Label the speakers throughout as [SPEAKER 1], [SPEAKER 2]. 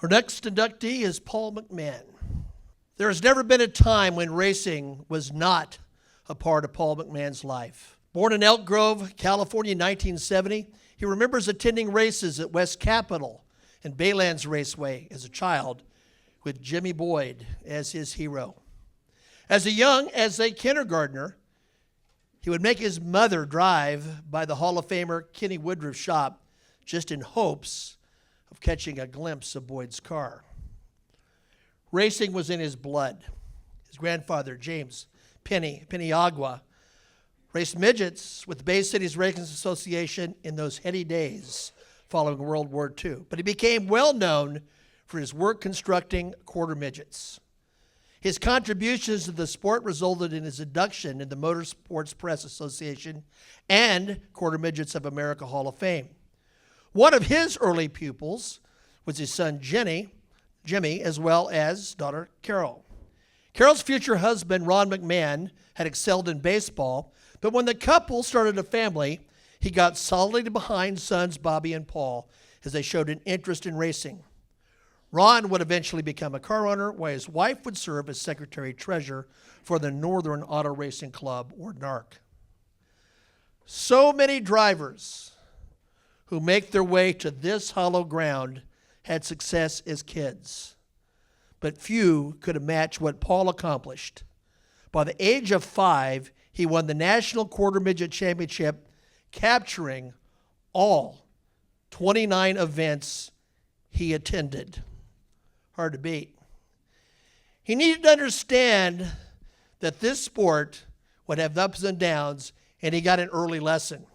[SPEAKER 1] Our next inductee is Paul McMahan. There has never been a time when racing was not a part of Paul McMahan's life. Born in Elk Grove, California in 1970, he remembers attending races at West Capitol and Baylands Raceway as a child with Jimmy Boyd as his hero. As a kindergartner, he would make his mother drive by the Hall of Famer Kenny Woodruff's shop just in hopes of catching a glimpse of Boyd's car. Racing was in his blood. His grandfather, James Peniagua, raced midgets with the Bay Cities Racing Association in those heady days following World War II. But he became well known for his work constructing quarter midgets. His contributions to the sport resulted in his induction in the Motorsports Press Association and Quarter Midgets of America Hall of Fame. One of his early pupils was his son Jimmy, as well as daughter Carol. Carol's future husband, Ron McMahan, had excelled in baseball, but when the couple started a family, he got solidly behind sons Bobby and Paul as they showed an interest in racing. Ron would eventually become a car owner, while his wife would serve as secretary-treasurer for the Northern Auto Racing Club, or NARC. So many drivers who make their way to this hollow ground had success as kids, but few could have matched what Paul accomplished. By the age of 5, he won the National Quarter Midget Championship, capturing all 29 events he attended. Hard to beat. He needed to understand that this sport would have ups and downs, and he got an early lesson.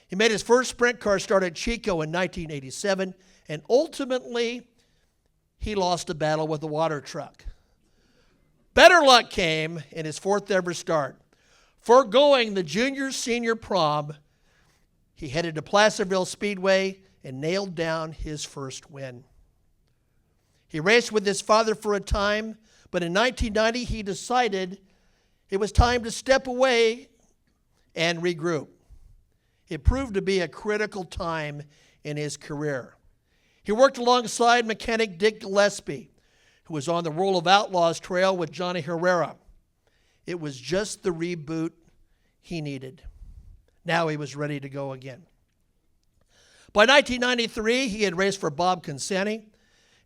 [SPEAKER 1] He made his first sprint car start at Chico in 1987, and ultimately, he lost a battle with a water truck. Better luck came in his fourth ever start. Foregoing the junior-senior prom, he headed to Placerville Speedway and nailed down his first win. He raced with his father for a time, but in 1990, he decided it was time to step away and regroup. It proved to be a critical time in his career. He worked alongside mechanic Dick Gillespie, who was on the World of Outlaws trail with Johnny Herrera. It was just the reboot he needed. Now he was ready to go again. By 1993, he had raced for Bob Consani,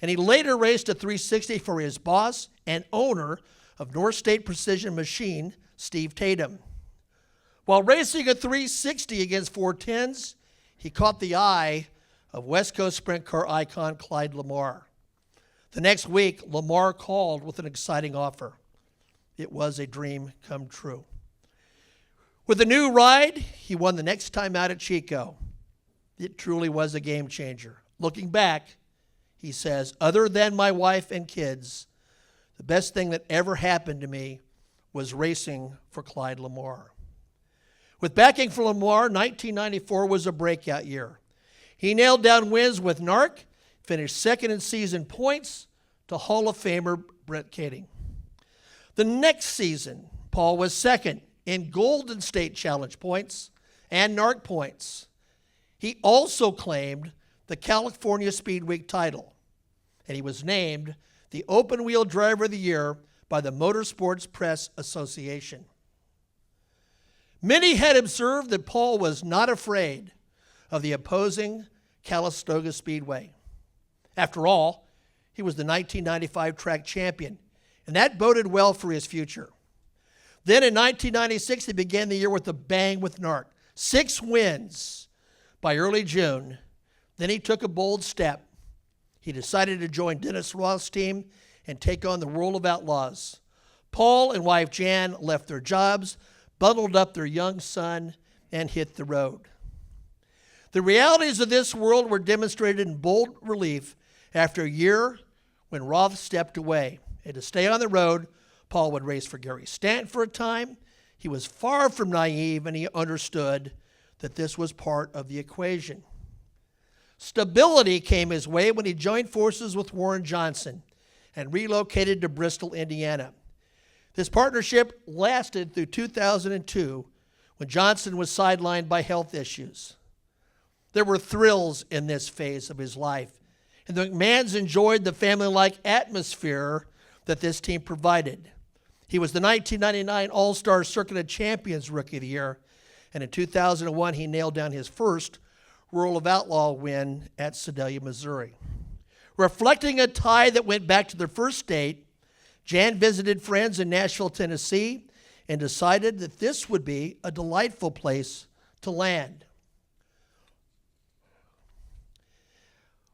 [SPEAKER 1] and he later raced a 360 for his boss and owner of North State Precision Machine, Steve Tatum. While racing a 360 against 410s, he caught the eye of West Coast sprint car icon Clyde Lamar. The next week, Lamar called with an exciting offer. It was a dream come true. With a new ride, he won the next time out at Chico. It truly was a game changer. Looking back, he says, other than my wife and kids, the best thing that ever happened to me was racing for Clyde Lamar. With backing for Lamar, 1994 was a breakout year. He nailed down wins with NARC, finished second in season points to Hall of Famer Brett Kading. The next season, Paul was second in Golden State Challenge points and NARC points. He also claimed the California Speed Week title, and he was named the Open Wheel Driver of the Year by the Motorsports Press Association. Many had observed that Paul was not afraid of the opposing Calistoga Speedway. After all, he was the 1995 track champion, and that boded well for his future. Then in 1996, he began the year with a bang with NARC. 6 wins by early June. Then he took a bold step. He decided to join Dennis Roth's team and take on the World of Outlaws. Paul and wife Jan left their jobs, bundled up their young son, and hit the road. The realities of this world were demonstrated in bold relief after a year when Roth stepped away. And to stay on the road, Paul would race for Gary Stanton for a time. He was far from naive, and he understood that this was part of the equation. Stability came his way when he joined forces with Warren Johnson and relocated to Bristol, Indiana. This partnership lasted through 2002 when Johnson was sidelined by health issues. There were thrills in this phase of his life, And the McMahons enjoyed the family-like atmosphere that this team provided. He was the 1999 All-Star Circuit of Champions Rookie of the Year, and in 2001 he nailed down his first Rural of Outlaw win at Sedalia, Missouri. Reflecting a tie that went back to their first date, Jan visited friends in Nashville, Tennessee, and decided that this would be a delightful place to land.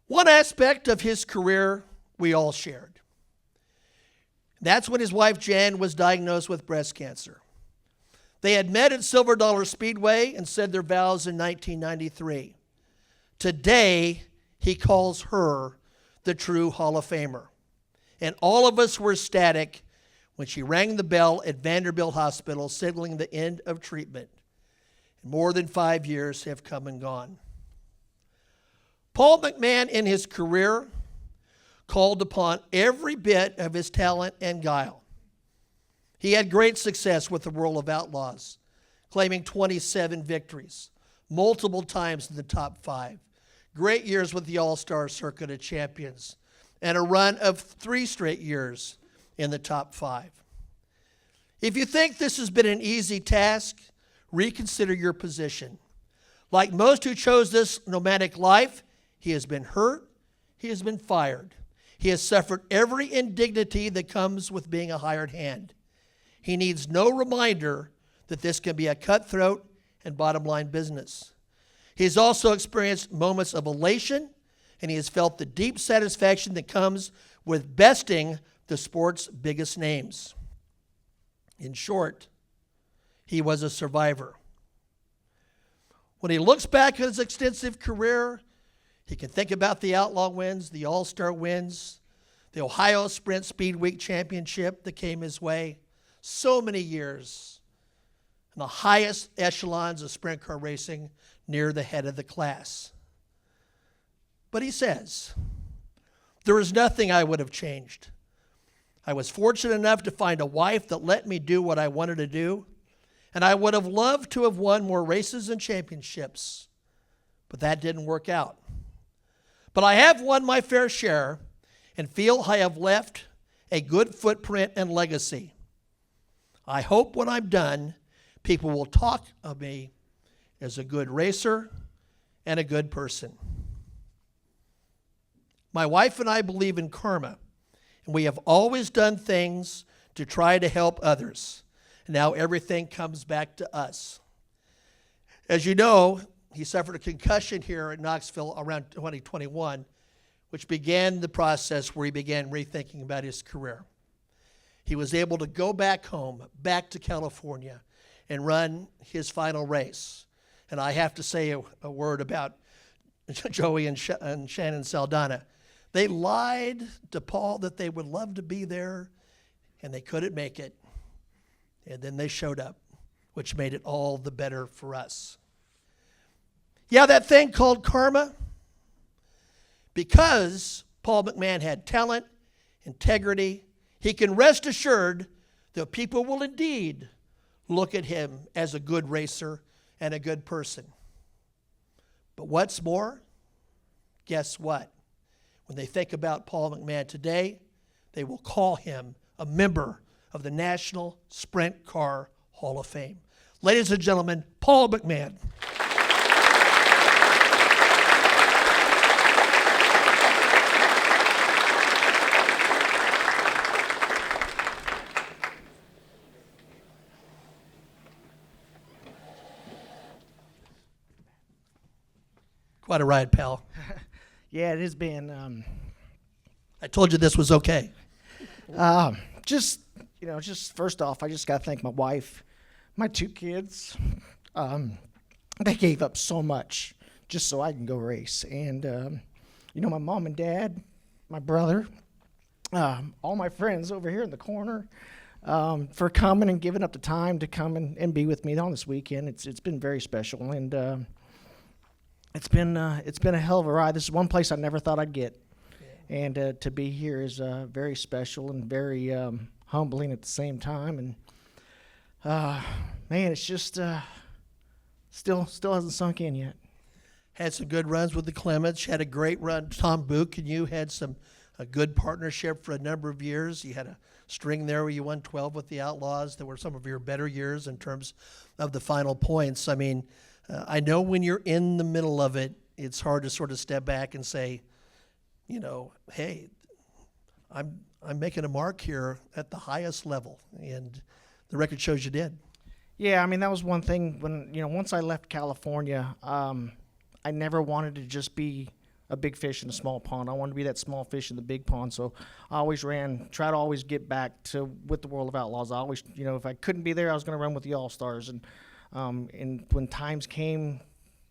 [SPEAKER 1] One aspect of his career we all shared. That's when his wife Jan was diagnosed with breast cancer. They had met at Silver Dollar Speedway and said their vows in 1993. Today, he calls her the true Hall of Famer. And all of us were ecstatic when she rang the bell at Vanderbilt Hospital, signaling the end of treatment. More than 5 years have come and gone. Paul McMahan, in his career, called upon every bit of his talent and guile. He had great success with the World of Outlaws, claiming 27 victories, multiple times in the top 5. Great years with the All-Star Circuit of Champions, and a run of 3 straight years in the top 5. If you think this has been an easy task, reconsider your position. Like most who chose this nomadic life, he has been hurt, he has been fired. He has suffered every indignity that comes with being a hired hand. He needs no reminder that this can be a cutthroat and bottom-line business. He has also experienced moments of elation, and he has felt the deep satisfaction that comes with besting the sport's biggest names. In short, he was a survivor. When he looks back at his extensive career, he can think about the Outlaw wins, the All-Star wins, the Ohio Sprint Speed Week Championship that came his way, so many years in the highest echelons of sprint car racing near the head of the class. But he says, there is nothing I would have changed. I was fortunate enough to find a wife that let me do what I wanted to do, and I would have loved to have won more races and championships, but that didn't work out. But I have won my fair share and feel I have left a good footprint and legacy. I hope when I'm done, people will talk of me as a good racer and a good person. My wife and I believe in karma, and we have always done things to try to help others. Now everything comes back to us. As you know, he suffered a concussion here at Knoxville around 2021, which began the process where he began rethinking about his career. He was able to go back home, back to California, and run his final race. And I have to say a word about Joey and Shannon Saldana. They lied to Paul that they would love to be there, and they couldn't make it. And then they showed up, which made it all the better for us. Yeah, that thing called karma, because Paul McMahan had talent, integrity, he can rest assured that people will indeed look at him as a good racer and a good person. But what's more, guess what? When they think about Paul McMahan today, they will call him a member of the National Sprint Car Hall of Fame. Ladies and gentlemen, Paul McMahan. Quite a ride, pal.
[SPEAKER 2] Yeah, it has been.
[SPEAKER 1] I told you this was okay.
[SPEAKER 2] Just first off, I just got to thank my wife, my 2 kids. They gave up so much just so I can go race. And, my mom and dad, my brother, all my friends over here in the corner, for coming and giving up the time to come and be with me on this weekend. It's been very special. And, it's been a hell of a ride. This is one place I never thought I'd get, and to be here is very special and very humbling at the same time. And man, it's just still hasn't sunk in yet.
[SPEAKER 1] had some good runs with the Clements. You had a great run. Tom Book and you had a good partnership for a number of years. You had a string there where you won 12 with the Outlaws. That were some of your better years in terms of the final points. I mean, I know when you're in the middle of it, it's hard to sort of step back and say, you know, hey, I'm making a mark here at the highest level, and the record shows you did.
[SPEAKER 2] Yeah, I mean, that was one thing when, once I left California, I never wanted to just be a big fish in a small pond. I wanted to be that small fish in the big pond. So I always try to always get back with the World of Outlaws. I always, if I couldn't be there, I was going to run with the All-Stars. And when times came,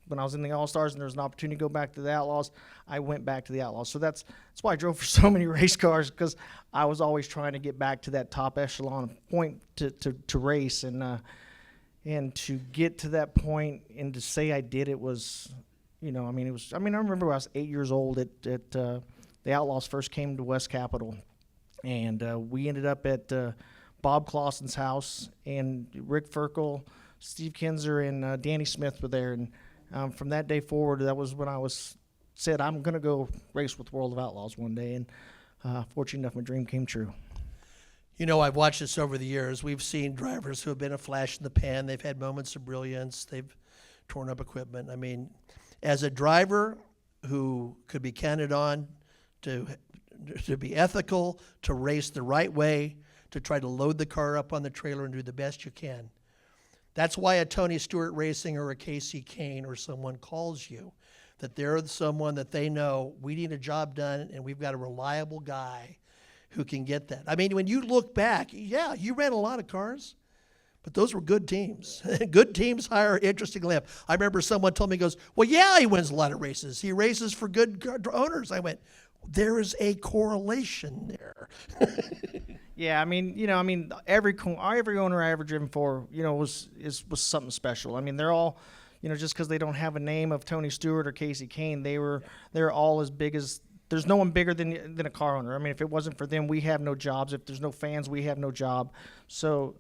[SPEAKER 2] when I was in the All-Stars and there was an opportunity to go back to the Outlaws, I went back to the Outlaws. So that's why I drove for so many race cars, because I was always trying to get back to that top echelon point to race. And to get to that point and to say I did it was, I remember I was 8 years old at the Outlaws first came to West Capitol, and we ended up at Bob Clausen's house, and Rick Ferkel, Steve Kinzer, and Danny Smith were there. And from that day forward, that was when I said I'm going to go race with World of Outlaws one day. And fortunate enough, my dream came true.
[SPEAKER 1] I've watched this over the years. We've seen drivers who have been a flash in the pan. They've had moments of brilliance. They've torn up equipment. I mean, as a driver who could be counted on to be ethical, to race the right way, to try to load the car up on the trailer and do the best you can. That's why a Tony Stewart Racing or a Casey Kane or someone calls you, that they're someone that they know, we need a job done and we've got a reliable guy who can get that. I mean, when you look back, yeah, you ran a lot of cars, but those were good teams. Good teams hire interestingly enough. I remember someone told me, goes, well, yeah, he wins a lot of races. He races for good owners. I went, there is a correlation there.
[SPEAKER 2] Yeah, every owner I ever driven for, was something special. I mean, they're all, just because they don't have a name of Tony Stewart or Casey Kane, they're all as big as. There's no one bigger than a car owner. I mean, if it wasn't for them, we have no jobs. If there's no fans, we have no job. So,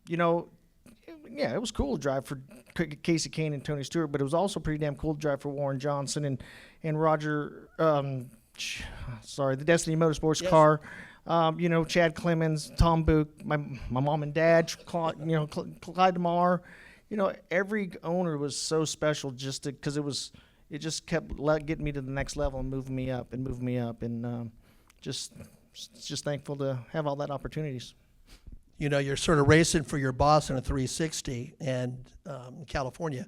[SPEAKER 2] yeah, it was cool to drive for Casey Kane and Tony Stewart, but it was also pretty damn cool to drive for Warren Johnson and Roger. The Destiny Motorsports car. Chad Clemens, Tom Book, my mom and dad, Clyde DeMar. Every owner was so special just because it just kept getting me to the next level and moving me up, and just thankful to have all that opportunities.
[SPEAKER 1] You're sort of racing for your boss in a 360 and in California.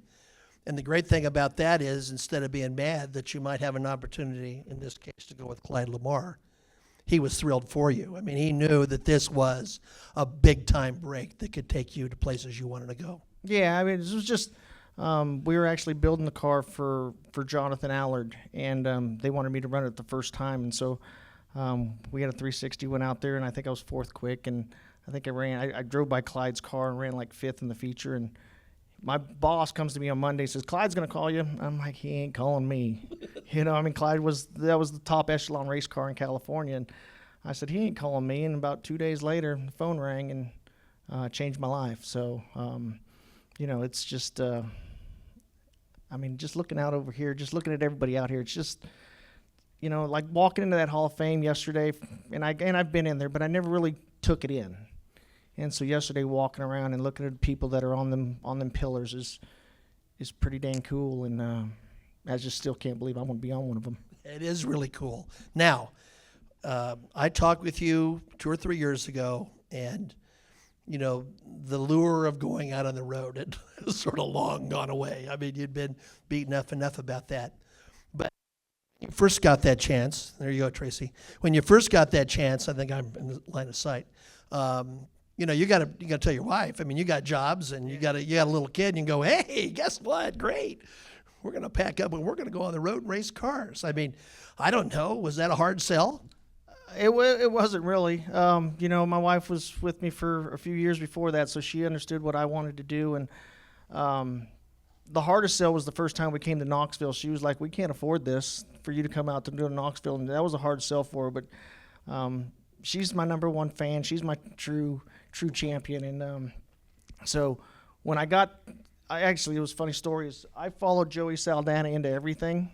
[SPEAKER 1] And the great thing about that is, instead of being mad that you might have an opportunity, in this case, to go with Clyde Lamar, he was thrilled for you. I mean, he knew that this was a big-time break that could take you to places you wanted to go.
[SPEAKER 2] Yeah, I mean, this was just we were actually building the car for Jonathan Allard, and they wanted me to run it the first time. And so we had a 360, went out there, and I think I was fourth quick. And I think I drove by Clyde's car and ran like fifth in the feature. And my boss comes to me on Monday and says, Clyde's going to call you. I'm like, he ain't calling me. Clyde that was the top echelon race car in California. And I said, he ain't calling me. And about 2 days later, the phone rang and changed my life. So, it's just, just looking out over here, just looking at everybody out here, it's just, like walking into that Hall of Fame yesterday, and I've been in there, but I never really took it in. And so yesterday, walking around and looking at people that are on them pillars is pretty dang cool, and I just still can't believe I'm going to be on one of them.
[SPEAKER 1] It is really cool. Now, I talked with you 2 or 3 years ago, and the lure of going out on the road had sort of long gone away. I mean, you'd been beaten up enough about that. But when you first got that chance, there you go, Tracy. When you first got that chance, I think I'm in the line of sight. You got to tell your wife. I mean, you got jobs and you got a little kid, and you can go, hey, guess what? Great. We're going to pack up and we're going to go on the road and race cars. I mean, I don't know. Was that a hard sell?
[SPEAKER 2] It wasn't really. My wife was with me for a few years before that, so she understood what I wanted to do. And the hardest sell was the first time we came to Knoxville. She was like, we can't afford this for you to come out to do Knoxville. And that was a hard sell for her. But she's my number one fan. She's my true champion. And so when I it was a funny story. I followed Joey Saldana into everything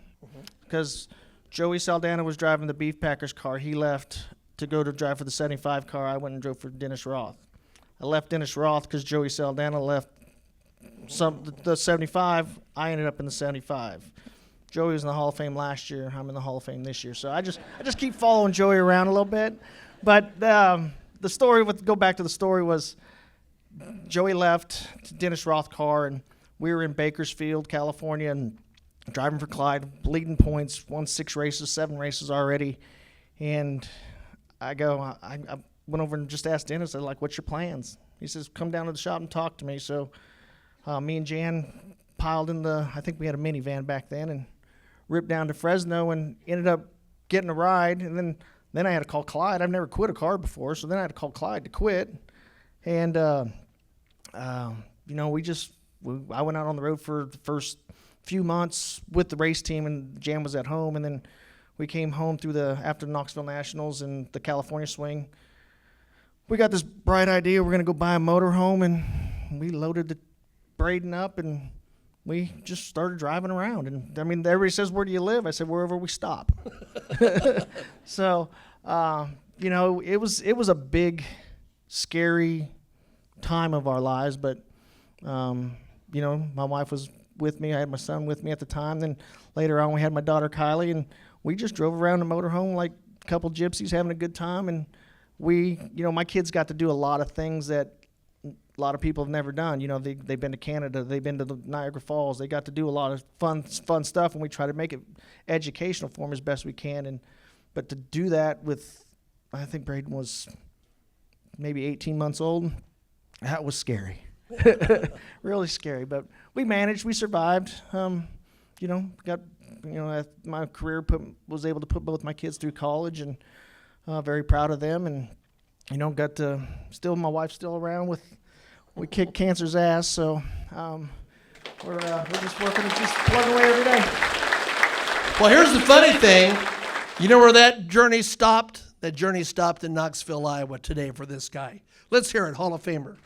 [SPEAKER 2] because Joey Saldana was driving the Beef Packers car. He left to go to drive for the 75 car. I went and drove for Dennis Roth. I left Dennis Roth because Joey Saldana left the 75. I ended up in the 75. Joey was in the Hall of Fame last year. I'm in the Hall of Fame this year. So I just keep following Joey around a little bit. But the story, go back to the story, was Joey left to Dennis Roth car, and we were in Bakersfield, California, and driving for Clyde, leading points, won 6 races, 7 races already. And I went over and just asked Dennis, I like, what's your plans? He says, come down to the shop and talk to me. So me and Jan piled in I think we had a minivan back then, and ripped down to Fresno and ended up getting a ride. And then I had to call Clyde. I've never quit a car before, so then I had to call Clyde to quit. And, I went out on the road for the first few months with the race team, and Jan was at home. And then we came home after the Knoxville Nationals and the California Swing. We got this bright idea. We're going to go buy a motorhome, and we loaded the Braden up, and we just started driving around. And I mean, everybody says, where do you live? I said, wherever we stop. So, it was a big, scary time of our lives. But, my wife was with me. I had my son with me at the time. Then later on, we had my daughter, Kylie, and we just drove around the motorhome like a couple gypsies having a good time. And my kids got to do a lot of things that a lot of people have never done. They've been to Canada, they've been to the Niagara Falls. They got to do a lot of fun stuff, and we try to make it educational for them as best we can. But to do that with, I think Braden was maybe 18 months old, that was scary. Really scary. But we managed, we survived. My career was able to put both my kids through college, and very proud of them. And got to my wife's still around. We kick cancer's ass, so we're just working and just plugging away every day.
[SPEAKER 1] Well, here's the funny thing. You know where that journey stopped? That journey stopped in Knoxville, Iowa today for this guy. Let's hear it, Hall of Famer.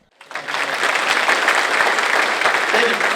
[SPEAKER 1] David.